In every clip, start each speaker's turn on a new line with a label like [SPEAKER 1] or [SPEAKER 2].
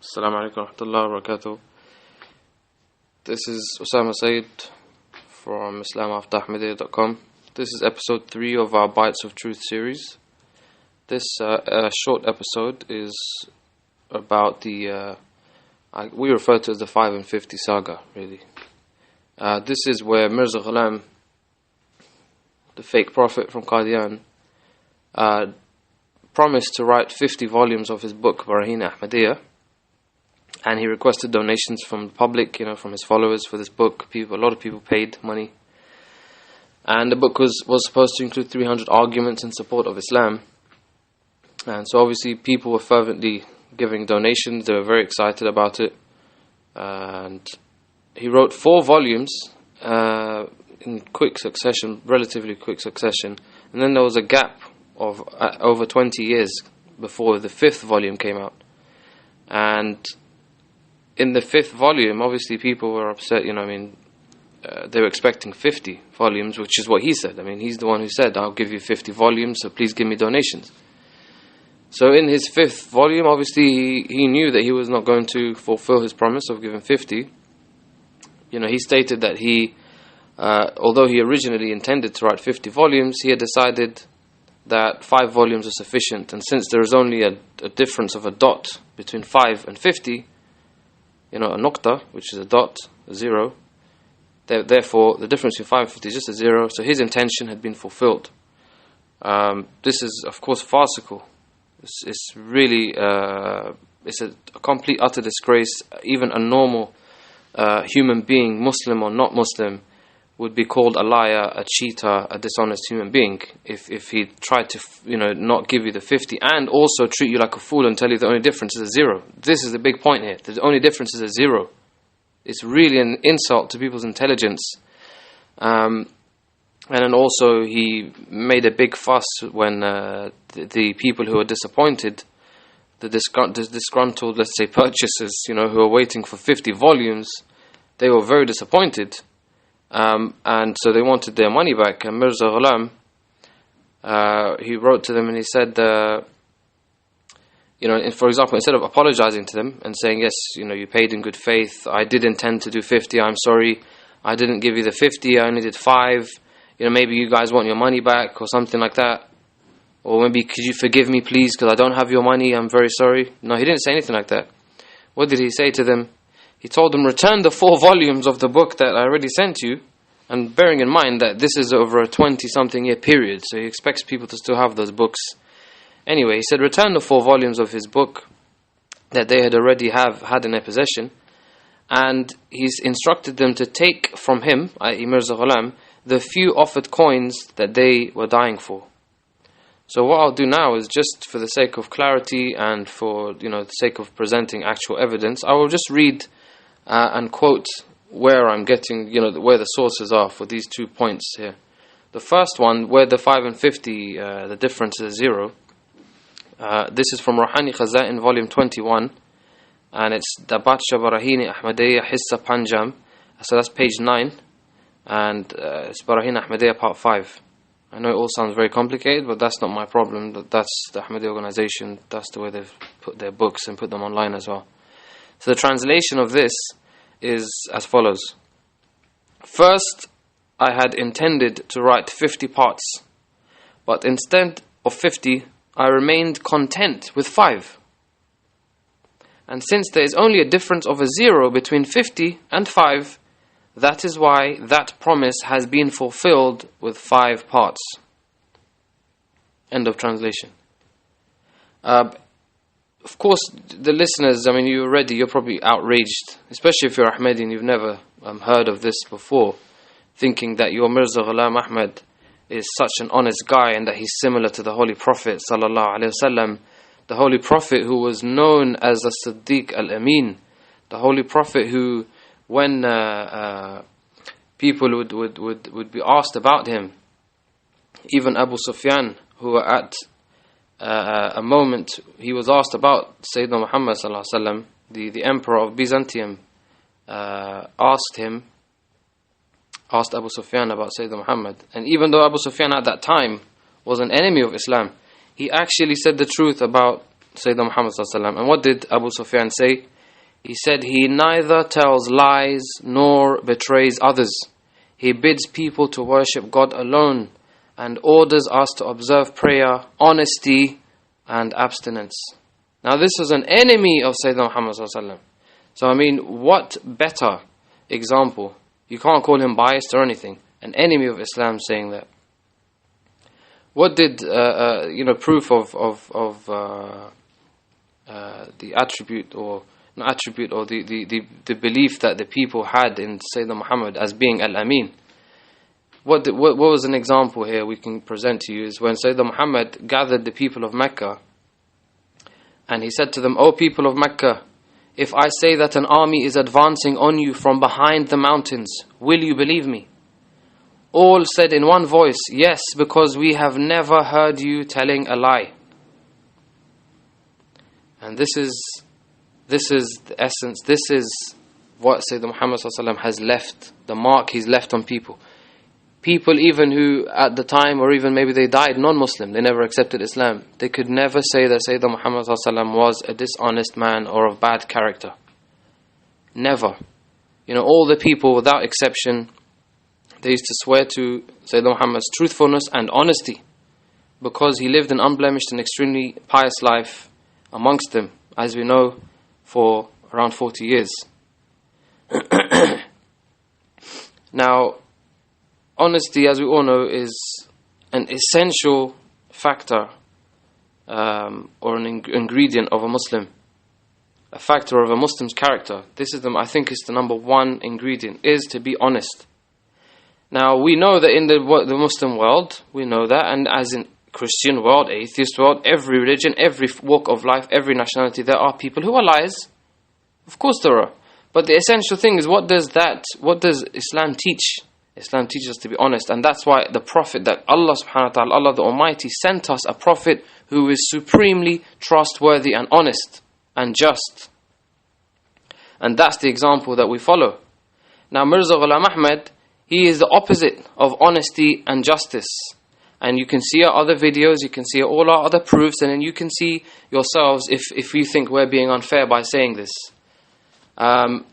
[SPEAKER 1] Assalamu alaikum wa rahmatullahi wa barakatuh. This is Osama Said from islamafterahmadiyya.com. This is episode 3 of our Bites of Truth series. This short episode is about we refer to as the 5 and 50 saga, really. This is where Mirza Ghulam, the fake prophet from Qadian, promised to write 50 volumes of his book, Braheen-e-Ahmadiyya. And he requested donations from the public, from his followers for this book. A lot of people paid money. And the book was supposed to include 300 arguments in support of Islam. And so obviously people were fervently giving donations. They were very excited about it. And he wrote 4 volumes in quick succession, relatively quick succession. And then there was a gap of over 20 years before the 5th volume came out. And in the 5th volume, obviously people were upset, they were expecting 50 volumes, which is what he said. He's the one who said, I'll give you 50 volumes, so please give me donations. So in his 5th volume, obviously he knew that he was not going to fulfill his promise of giving 50. He stated that although he originally intended to write 50 volumes, he had decided that 5 volumes are sufficient. And since there is only a difference of a dot between 5 and 50, a nukta, which is a dot, a zero, therefore the difference between 5 and 50 is just a zero, so his intention had been fulfilled. This is, of course, farcical. It's really, it's a complete, utter disgrace. Even a normal human being, Muslim or not Muslim, would be called a liar, a cheater, a dishonest human being if he tried to not give you the 50 and also treat you like a fool and tell you the only difference is a zero. This is the big point here. The only difference is a zero. It's really an insult to people's intelligence. And then also he made a big fuss when the people who were disappointed, the disgruntled, let's say, purchasers, who were waiting for 50 volumes, they were very disappointed. And so they wanted their money back. And Mirza Ghulam, he wrote to them and he said, for example, instead of apologizing to them and saying, yes, you paid in good faith, I did intend to do 50, I'm sorry, I didn't give you the 50, I only did 5, maybe you guys want your money back or something like that. Or maybe, could you forgive me please, because I don't have your money, I'm very sorry. No, he didn't say anything like that. What did he say to them? He told them, return the 4 volumes of the book that I already sent you, and bearing in mind that this is over a 20-something year period, so he expects people to still have those books. Anyway, he said, return the 4 volumes of his book that they had already had in their possession, and he's instructed them to take from him, i.e. Mirza Ghulam, the few offered coins that they were dying for. So what I'll do now is, just for the sake of clarity and for the sake of presenting actual evidence, I will just read and quote where I'm getting, where the sources are for these 2 points here. The first one, where the 5 and 50, the difference is 0. This is from Ruhani Khaza'in, volume 21, and it's Dabatsha Braheen-e-Ahmadiyya Hissa Panjam. So that's page 9, and it's Braheen-e-Ahmadiyya part 5. I know it all sounds very complicated, but that's not my problem. That's the Ahmadiyya organization. That's the way they've put their books and put them online as well. So the translation of this is as follows. First, I had intended to write 50 parts, but instead of 50, I remained content with 5. And since there is only a difference of a 0 between 50 and 5, that is why that promise has been fulfilled with 5 parts. End of translation. Of course, the listeners, you're probably outraged, especially if you're Ahmadi and you've never heard of this before, thinking that your Mirza Ghulam Ahmad is such an honest guy and that he's similar to the Holy Prophet sallallahu alaihi wasallam, the Holy Prophet who was known as the Siddiq al-Amin, the Holy Prophet who, when people would be asked about him, even Abu Sufyan, who were at a moment, he was asked about Sayyidina Muhammad sallallahu alaihi wasallam, the emperor of Byzantium asked Abu Sufyan about Sayyidina Muhammad, and even though Abu Sufyan at that time was an enemy of Islam, he actually said the truth about Sayyidina Muhammad sallallahu alaihi wasallam. And what did Abu Sufyan say? He said, "He neither tells lies nor betrays others. He bids people to worship God alone and orders us to observe prayer, honesty and abstinence." Now this was an enemy of Sayyidina Muhammad sallallahu alaihi wasallam. So I mean, what better example? You can't call him biased or anything. An enemy of Islam saying that. What did proof of the attribute or not attribute or the belief that the people had in Sayyidina Muhammad as being Al-Amin? What was an example here we can present to you is when Sayyidina Muhammad gathered the people of Mecca and he said to them, "O people of Mecca, if I say that an army is advancing on you from behind the mountains, will you believe me?" All said in one voice, "Yes, because we have never heard you telling a lie." And this is the essence, this is what Sayyidina Muhammad ﷺ has left, the mark he's left on people. People even who at the time, or even maybe they died non-Muslim, they never accepted Islam, they could never say that Sayyidina Muhammad ﷺ was a dishonest man or of bad character. Never. All the people without exception, they used to swear to Sayyidina Muhammad's truthfulness and honesty because he lived an unblemished and extremely pious life amongst them, as we know, for around 40 years. Now, honesty, as we all know, is an essential factor or an ingredient of a Muslim, a factor of a Muslim's character. This is I think it's the number one ingredient, is to be honest. Now, we know that in the Muslim world, we know that, and as in Christian world, atheist world, every religion, every walk of life, every nationality, there are people who are liars. Of course there are. But the essential thing is, what does Islam teach? Islam teaches us to be honest, and that's why the Prophet that Allah subhanahu wa ta'ala, Allah the Almighty, sent us a Prophet who is supremely trustworthy and honest and just. And that's the example that we follow. Now, Mirza Ghulam Ahmad, he is the opposite of honesty and justice. And you can see our other videos, you can see all our other proofs, and then you can see yourselves if you think we're being unfair by saying this. Sayyidina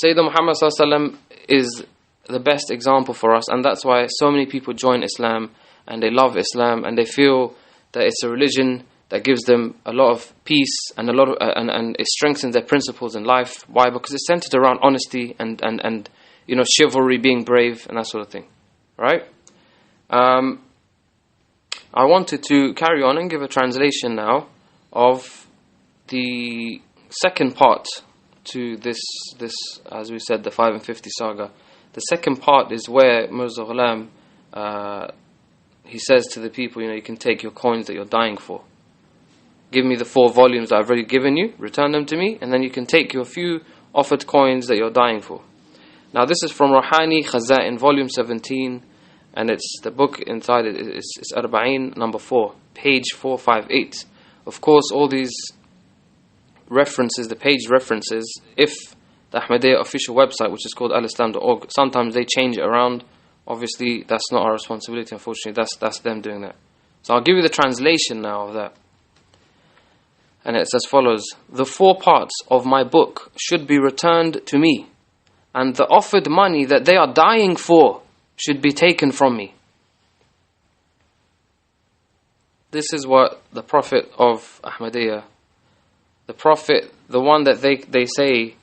[SPEAKER 1] Muhammad sallallahu alaihi wasallam is the best example for us, and that's why so many people join Islam and they love Islam and they feel that it's a religion that gives them a lot of peace and and it strengthens their principles in life. Why? Because it's centered around honesty and chivalry, being brave and that sort of thing, right? I wanted to carry on and give a translation now of the second part to this, as we said, the 5 and 50 saga. The second part is where Mirza Ghulam, he says to the people, you can take your coins that you're dying for. Give me the 4 volumes that I've already given you, return them to me, and then you can take your few offered coins that you're dying for. Now this is from Ruhani Khaza'in, volume 17, and it's the book inside it is Arba'een number 4, page 458. Of course, all these references, the page references, if the Ahmadiyya official website, which is called alislam.org, sometimes they change it around. Obviously, that's not our responsibility, unfortunately, that's them doing that. So I'll give you the translation now of that. And it's as follows: "The 4 parts of my book should be returned to me, and the offered money that they are dying for should be taken from me." This is what the Prophet of Ahmadiyya, the Prophet, the one that they say,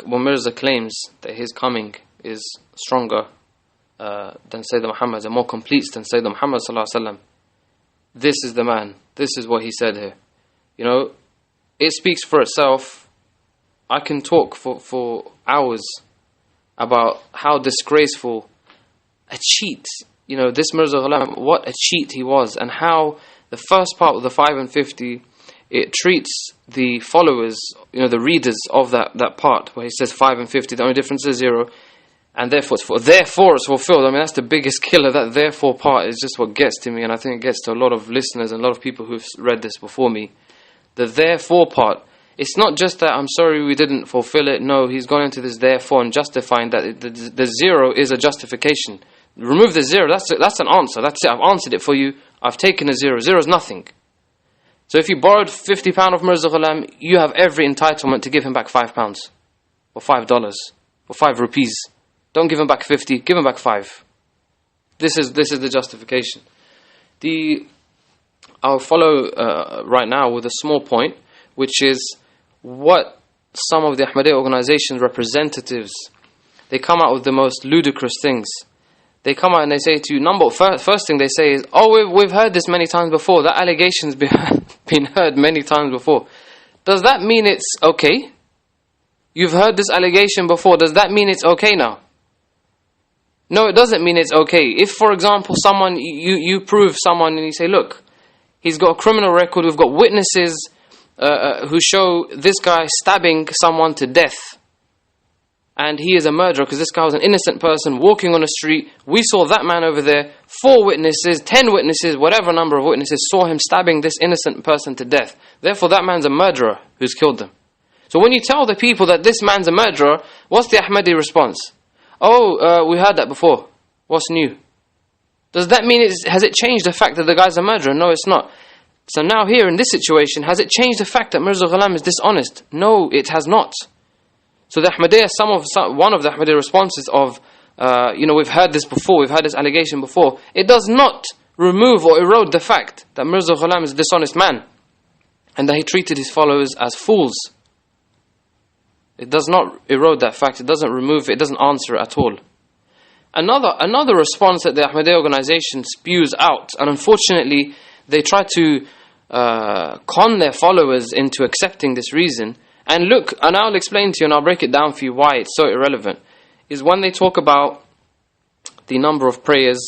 [SPEAKER 1] Mirza claims that his coming is stronger than Sayyidina Muhammad, and more complete than Sayyidina Muhammad sallallahu alaihi wasallam. This is the man. This is what he said here. It speaks for itself. I can talk for hours about how disgraceful, a cheat, this Mirza Ghulam, what a cheat he was, and how the first part of the 5 and 50, it treats the followers, the readers of that part, where he says 5 and 50, the only difference is 0, and therefore it's fulfilled. I mean, that's the biggest killer. That therefore part is just what gets to me, and I think it gets to a lot of listeners and a lot of people who've read this before me. The therefore part, it's not just that I'm sorry we didn't fulfill it. No, he's gone into this therefore and justifying that the 0 is a justification. Remove the 0, that's an answer. That's it. I've answered it for you. I've taken a 0. 0 is nothing. So if you borrowed £50 of Mirza Ghulam, you have every entitlement to give him back £5 or $5 or 5 rupees. Don't give him back 50, give him back 5. This is the justification. I'll follow right now with a small point, which is what some of the Ahmadiyya organization's representatives, they come out with the most ludicrous things. They come out and they say to you, first thing they say is, oh, we've heard this many times before. That allegation's been heard many times before. Does that mean it's okay? You've heard this allegation before. Does that mean it's okay now? No, it doesn't mean it's okay. If, for example, someone, you prove someone and you say, look, he's got a criminal record, we've got witnesses who show this guy stabbing someone to death, and he is a murderer because this guy was an innocent person walking on a street. We saw that man over there, 4 witnesses, 10 witnesses, whatever number of witnesses saw him stabbing this innocent person to death. Therefore that man's a murderer who's killed them. So when you tell the people that this man's a murderer, what's the Ahmadi response? Oh, we heard that before. What's new? Does that mean has it changed the fact that the guy's a murderer? No, it's not. So now here in this situation, has it changed the fact that Mirza Ghulam is dishonest? No, it has not. So the Ahmadiyya, one of the Ahmadiyya responses of, we've heard this before, we've heard this allegation before, it does not remove or erode the fact that Mirza Ghulam is a dishonest man and that he treated his followers as fools. It does not erode that fact, it doesn't remove it, it doesn't answer it at all. Another response that the Ahmadiyya organization spews out, and unfortunately they try to con their followers into accepting this reason. And look, and I'll explain to you and I'll break it down for you why it's so irrelevant, is when they talk about the number of prayers,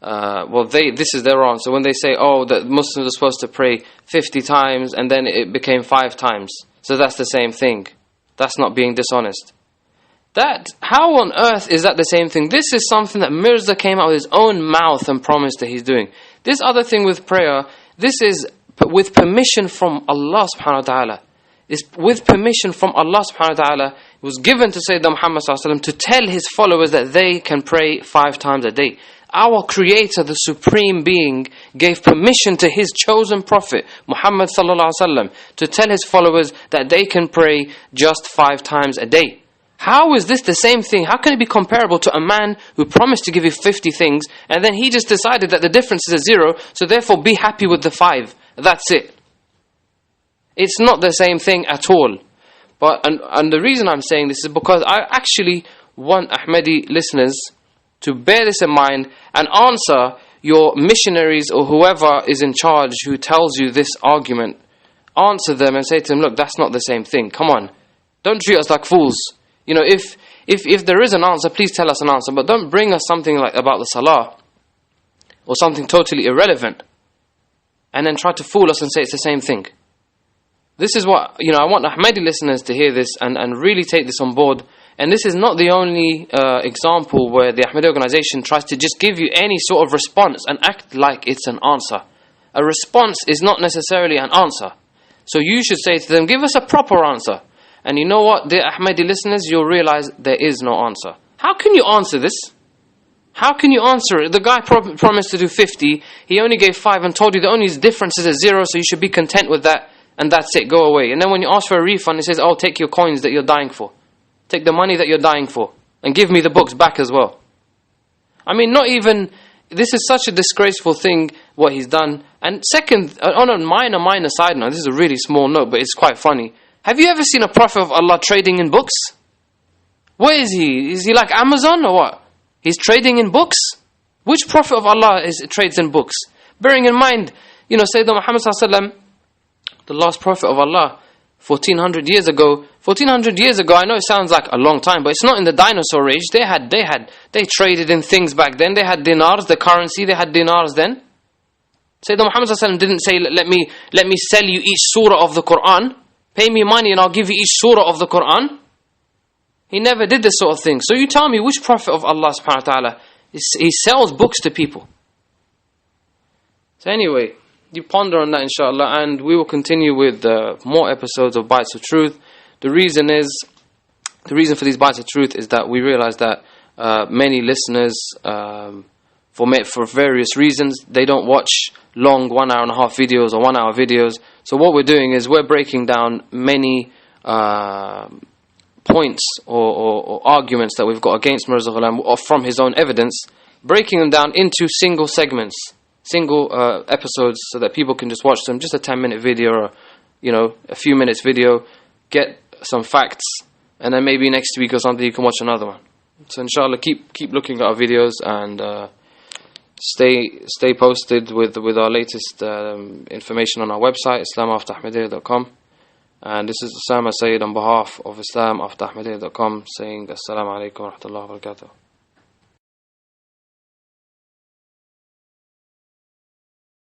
[SPEAKER 1] this is their answer. When they say, oh, that Muslims are supposed to pray 50 times and then it became 5 times, so that's the same thing. That's not being dishonest. How on earth is that the same thing? This is something that Mirza came out with his own mouth and promised that he's doing. This other thing with prayer, this is with permission from Allah subhanahu wa ta'ala. It's with permission from Allah subhanahu wa ta'ala. It was given to Sayyidina Muhammad sallallahu alaihi wasallam to tell his followers that they can pray 5 times a day. Our Creator, the Supreme Being, gave permission to His chosen Prophet, Muhammad sallallahu alaihi wasallam, to tell his followers that they can pray just 5 times a day. How is this the same thing? How can it be comparable to a man who promised to give you 50 things and then he just decided that the difference is a 0, so therefore be happy with the 5. That's it. It's not the same thing at all. And the reason I'm saying this is because I actually want Ahmadi listeners to bear this in mind and answer your missionaries or whoever is in charge who tells you this argument. Answer them and say to them, look, that's not the same thing. Come on. Don't treat us like fools. If there is an answer, please tell us an answer. But don't bring us something like about the salah or something totally irrelevant and then try to fool us and say it's the same thing. This is what, I want Ahmadi listeners to hear this and really take this on board. And this is not the only example where the Ahmadi organization tries to just give you any sort of response and act like it's an answer. A response is not necessarily an answer. So you should say to them, give us a proper answer. And you know what, dear Ahmadi listeners, you'll realize there is no answer. How can you answer this? How can you answer it? The guy promised to do 50, he only gave 5 and told you the only difference is a 0, so you should be content with that. And that's it, go away. And then when you ask for a refund, he says, oh, take your coins that you're dying for. Take the money that you're dying for. And give me the books back as well. I mean, not even... This is such a disgraceful thing, what he's done. And second, on a minor side note, this is a really small note, but it's quite funny. Have you ever seen a Prophet of Allah trading in books? Where is he? Is he like Amazon or what? He's trading in books? Which Prophet of Allah trades in books? Bearing in mind, Sayyidina Muhammad sallallahu alaihi wasallam, the last Prophet of Allah, 1400 years ago, I know it sounds like a long time, but it's not in the dinosaur age. They traded in things back then. They had dinars, the currency, they had dinars then. Sayyidina Muhammad sallallahu alaihi wasallam didn't say, let me sell you each surah of the Quran. Pay me money and I'll give you each surah of the Quran. He never did this sort of thing. So you tell me which Prophet of Allah subhanahu wa ta'ala, he sells books to people. So anyway, you ponder on that inshallah, and we will continue with more episodes of Bites of Truth. The reason for these Bites of Truth is that we realize that many listeners, for various reasons, they don't watch long 1 hour and a half videos or 1 hour videos. So what we're doing is we're breaking down many points or arguments that we've got against Mirza Ghulam or from his own evidence, breaking them down into single segments, single episodes, so that people can just watch them, just a 10-minute video or a few minutes video, get some facts, and then maybe next week or something you can watch another one. So inshallah, keep looking at our videos and stay posted with our latest information on our website, islamafterahmadiyya.com. And this is Osama Sayyid on behalf of islamafterahmadiyya.com saying assalamu alaikum wa rahmatullahi wa barakatuh.